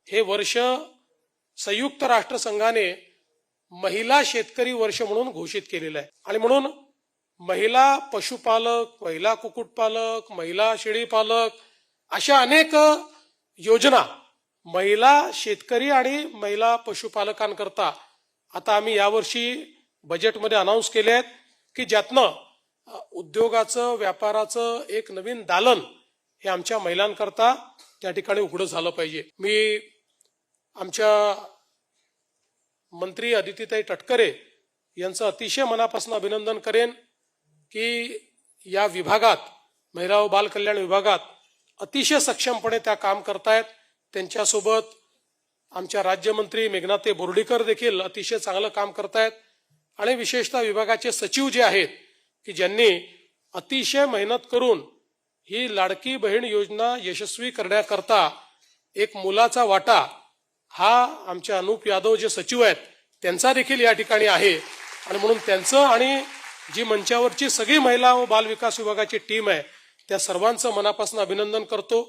हे वर्ष संयुक्त राष्ट्रसंघाने महिला शेतकरी वर्ष म्हणून घोषित केलेलं आहे आणि म्हणून महिला पशुपालक, महिला कुक्कुटपालक, महिला शेळीपालक अशा अनेक योजना महिला शेतकरी आणि महिला पशुपालकांकरता आता आम्ही यावर्षी बजेटमध्ये अनाऊन्स केले आहेत की ज्यातनं उद्योगाचं, व्यापाराचं एक नवीन दालन हे आमच्या महिलांकरता त्या ठिकाणी उघडं झालं पाहिजे. मी आमच्या मंत्री अदितीताई तटकरे यांचं अतिशय मनापासून अभिनंदन करेन की या विभागात, महिला व बाल कल्याण विभागात अतिशय सक्षमपणे त्या काम करतायत. त्यांच्यासोबत आमच्या राज्यमंत्री मेघनाताई बोर्डीकर देखील अतिशय चांगलं काम करतायत आणि विशेषतः विभागाचे सचिव जे आहेत की ज्यांनी अतिशय मेहनत करून ही लाडकी बहीण योजना यशस्वी करण्याकरता एक मुलाचा वाटा हा आमच्या अनुप यादव जे सचिव आहेत त्यांचा देखील या ठिकाणी आहे आणि म्हणून त्यांचं आणि जी मंचावरची सगळी महिला व बाल विकास विभागाची टीम आहे त्या सर्वांचं मनापासून अभिनंदन करतो.